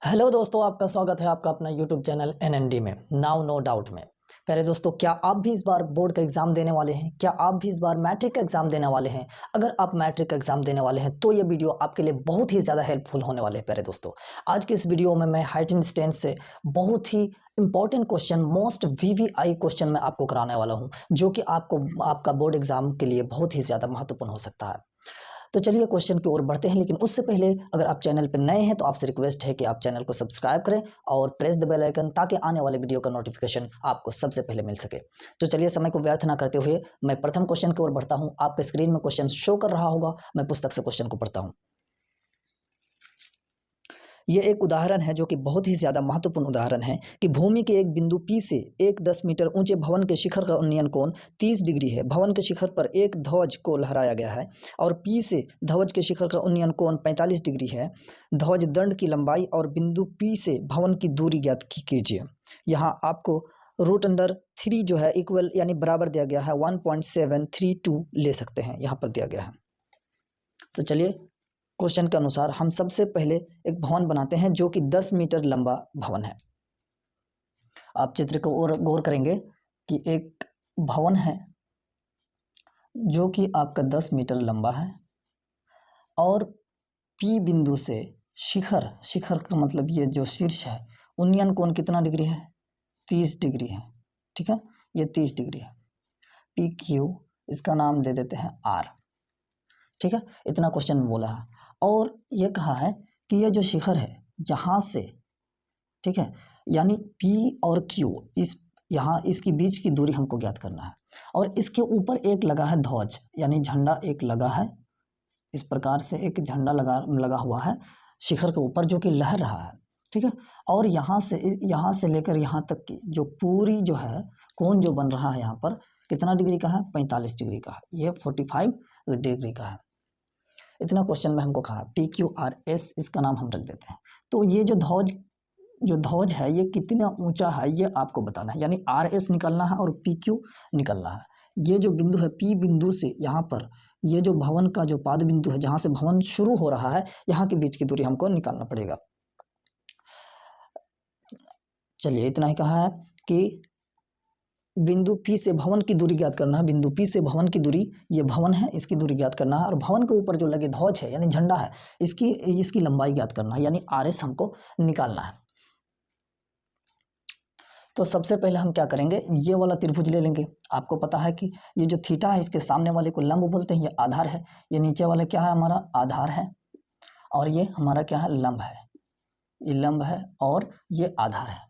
Hello दोस्तों, आपका स्वागत है आपका अपना यूट्यूब चैनल एनएनडी में नाउ नो डाउट में। प्यारे दोस्तों, क्या आप भी इस बार बोर्ड का एग्ज़ाम देने वाले हैं? क्या आप भी इस बार मैट्रिक का एग्ज़ाम देने वाले हैं? अगर आप मैट्रिक का एग्ज़ाम देने वाले हैं तो ये वीडियो आपके लिए बहुत ही ज़्यादा हेल्पफुल होने वाले हैं। प्यारे दोस्तों, आज के इस वीडियो में मैं हाइट एंड डिस्टेंस से बहुत ही important question, most VVI question मैं आपको कराने वाला हूँ, जो कि आपको आपका बोर्ड एग्ज़ाम के लिए बहुत ही ज़्यादा महत्वपूर्ण हो सकता है। तो चलिए क्वेश्चन की ओर बढ़ते हैं, लेकिन उससे पहले अगर आप चैनल पर नए हैं तो आपसे रिक्वेस्ट है कि आप चैनल को सब्सक्राइब करें और प्रेस द बेल आइकन, ताकि आने वाले वीडियो का नोटिफिकेशन आपको सबसे पहले मिल सके। तो चलिए समय को व्यर्थ ना करते हुए मैं प्रथम क्वेश्चन की ओर बढ़ता हूं। आपके स्क्रीन में क्वेश्चन शो कर रहा होगा, मैं पुस्तक से क्वेश्चन को पढ़ता हूं। ये एक उदाहरण है जो कि बहुत ही ज़्यादा महत्वपूर्ण उदाहरण है कि भूमि के एक बिंदु P से एक 10 मीटर ऊंचे भवन के शिखर का उन्नयन कोण 30 डिग्री है। भवन के शिखर पर एक ध्वज को लहराया गया है और P से ध्वज के शिखर का उन्नयन कोण 45 डिग्री है। ध्वज दंड की लंबाई और बिंदु P से भवन की दूरी ज्ञात कीजिए। यहाँ आपको √3 जो है इक्वल यानी बराबर दिया गया है 1.732 ले सकते हैं, यहाँ पर दिया गया है। तो चलिए क्वेश्चन के अनुसार हम सबसे पहले एक भवन बनाते हैं जो कि 10 मीटर लंबा भवन है। आप चित्र को और गौर करेंगे कि एक भवन है जो कि आपका 10 मीटर लंबा है और P बिंदु से शिखर, शिखर का मतलब ये जो शीर्ष है, उन्नयन कोण कितना डिग्री है? 30 डिग्री है। ठीक है, ये 30 डिग्री है। PQ, इसका नाम दे देते हैं R। ठीक है, इतना क्वेश्चन में बोला है और ये कहा है कि ये जो शिखर है यहाँ से, ठीक है, यानी P और Q, इस यहाँ इसकी बीच की दूरी हमको ज्ञात करना है और इसके ऊपर एक लगा है ध्वज, यानी झंडा एक लगा है। इस प्रकार से एक झंडा लगा हुआ है शिखर के ऊपर जो कि लहर रहा है। ठीक है, और यहाँ से लेकर यहाँ तक की जो पूरी जो है कोण जो बन रहा है यहाँ पर कितना डिग्री का है? 45 डिग्री का है। ये 45 डिग्री का है। इतना क्वेश्चन में हमको कहा PQRS, इसका नाम हम रख देते हैं। तो ये जो ध्वज है ये कितना ऊंचा है ये आपको बताना है, यानी RS निकलना है और PQ निकलना है। ये जो बिंदु है P बिंदु से यहाँ पर ये जो भवन का जो पाद बिंदु है जहाँ से भवन शुरू हो रहा है, यहाँ के बीच की दूरी हमको निकालना पड़ेगा। चलिए इतना ही कहा है कि बिंदु P से भवन की दूरी ज्ञात करना है। बिंदु P से भवन की दूरी, ये भवन है, इसकी दूरी ज्ञात करना है और भवन के ऊपर जो लगे ध्वज है यानी झंडा है, इसकी लंबाई ज्ञात करना है, यानी RS हमको निकालना है। तो सबसे पहले हम क्या करेंगे, ये वाला त्रिभुज ले लेंगे। आपको पता है कि ये जो थीटा है इसके सामने वाले को लंब बोलते हैं, ये आधार है। ये नीचे वाला क्या है? हमारा आधार है और ये हमारा क्या है? लंब है। ये लंब है और ये आधार है।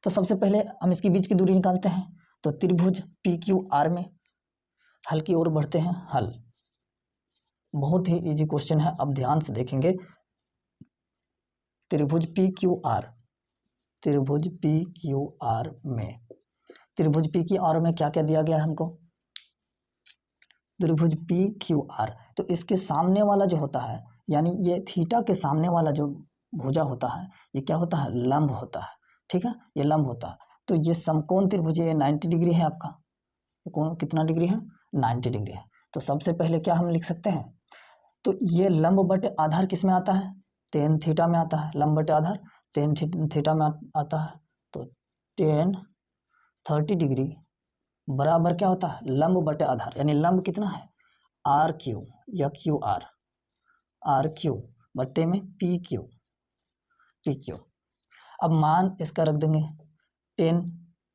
तो सबसे पहले हम इसके बीच की दूरी निकालते हैं। तो त्रिभुज PQR में हल की ओर बढ़ते हैं। हल बहुत ही इजी क्वेश्चन है, अब ध्यान से देखेंगे। त्रिभुज PQR त्रिभुज PQR में क्या क्या दिया गया है हमको? त्रिभुज PQR, तो इसके सामने वाला जो होता है, यानी ये थीटा के सामने वाला जो भुजा होता है, ये क्या होता है? लंब होता है। ठीक है, ये लंब होता है। तो ये समकोण त्रिभुज, ये 90 डिग्री है आपका। कोण कितना डिग्री है? 90 डिग्री है। तो सबसे पहले क्या हम लिख सकते हैं? तो ये लंब बटे आधार किस में आता है? tan थीटा में आता है। लंब बटे आधार tan थीटा में आता है। तो tan 30 डिग्री बराबर क्या होता है? लंब बटे आधार, यानी लंब कितना है? RQ या QR, RQ बटे में PQ। अब मान इसका रख देंगे। tan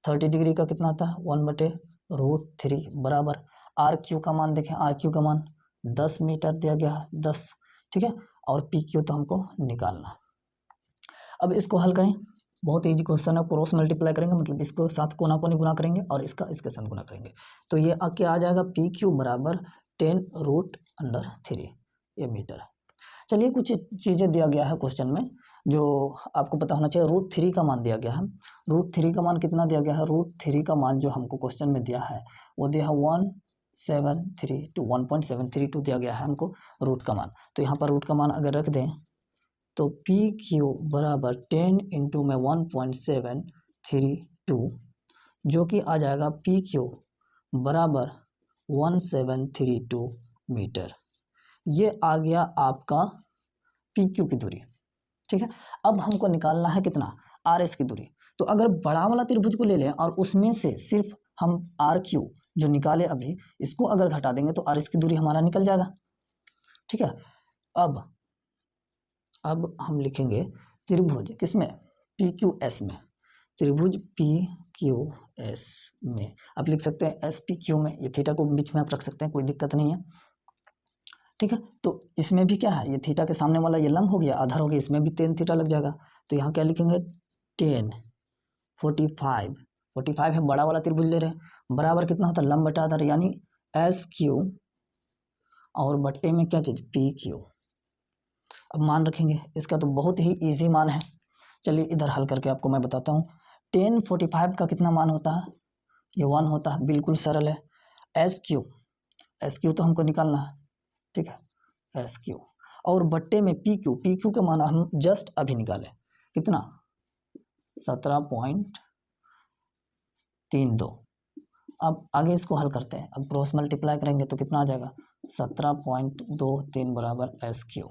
30 डिग्री का कितना आता है? 1/√3 बराबर RQ का मान देखें। RQ का मान 10 मीटर दिया गया है, 10। ठीक है, और PQ तो हमको निकालना। अब इसको हल करें, बहुत ईजी क्वेश्चन है। क्रॉस मल्टीप्लाई करेंगे, मतलब इसको साथ कोना कोनी गुना करेंगे और इसका इसके साथ गुना करेंगे। तो ये क्या आ जाएगा? PQ बराबर 10√3, ये मीटर है। चलिए कुछ चीज़ें दिया गया है क्वेश्चन में जो आपको पता होना चाहिए। √3 का मान दिया गया है। √3 का मान कितना दिया गया है? √3 का मान जो हमको क्वेश्चन में दिया है वो दिया है 1.732 दिया गया है हमको रूट का मान। तो यहाँ पर रूट का मान अगर रख दें तो PQ बराबर 10 इंटू में 1.732, जो कि आ जाएगा PQ बराबर 1732 मीटर। ये आ गया आपका PQ की दूरी। ठीक है। अब हमको निकालना है कितना, आर एस की दूरी। तो अगर बड़ा वाला त्रिभुज को ले लें और उसमें से सिर्फ हम आर क्यू जो निकाले अभी, इसको अगर घटा देंगे तो आर एस की दूरी हमारा निकल जाएगा। ठीक है। अब हम लिखेंगे त्रिभुज किसमें, पी क्यू एस में, त्रिभुज पी क्यू एस में। आप लिख सकते हैं एस पी क्यू में, ये थीटा को बीच में आप रख सकते हैं, कोई दिक्कत नहीं है। ठीक है। तो इसमें भी क्या है, ये थीटा के सामने वाला ये लंब हो गया, आधार हो गया, इसमें भी टेन थीटा लग जाएगा। तो यहाँ क्या लिखेंगे, 45 है, बड़ा वाला त्रिभुज ले रहे हैं, बराबर कितना होता है, लंब बटा आधार, यानी एस क्यू और बट्टे में क्या चीज, पी क्यू। अब मान रखेंगे, इसका तो बहुत ही इजी मान है। चलिए इधर हल करके आपको मैं बताता हूँ। 1045 का कितना मान होता है, ये 1 होता है, बिल्कुल सरल है। एस क्यू तो हमको निकालना है, ठीक है, एस क्यू और बट्टे में पी क्यू का मान हम जस्ट अभी निकाले, कितना, 17.32। अब आगे इसको हल करते हैं, अब क्रॉस मल्टीप्लाई करेंगे तो कितना आ जाएगा, 17.23 बराबर एस क्यू।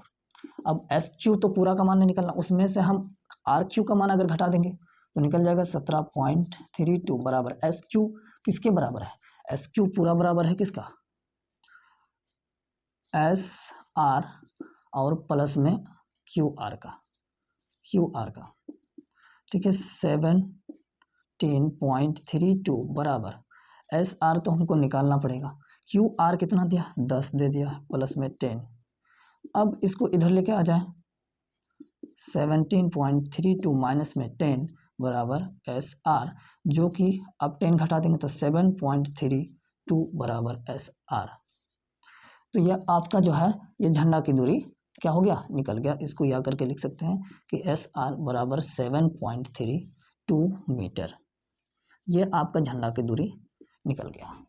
अब एस क्यू तो पूरा का मान नहीं निकलना, उसमें से हम आर क्यू का मान अगर घटा देंगे तो निकल जाएगा 17.32 बराबर एस क्यू। किसके बराबर है, एस क्यू पूरा बराबर है किसका, एस आर और प्लस में क्यू आर का, ठीक है, 17.32 बराबर एस आर तो हमको निकालना पड़ेगा, क्यू आर कितना दिया, 10 दे दिया, प्लस में 10। अब इसको इधर लेके आ जाए, 17.32 माइनस में 10 बराबर एस आर, जो कि अब 10 घटा देंगे तो 7.32 बराबर एस आर। तो यह आपका जो है ये झंडा की दूरी क्या हो गया, निकल गया। इसको या करके लिख सकते हैं कि एस आर बराबर 7.32 मीटर, ये आपका झंडा की दूरी निकल गया।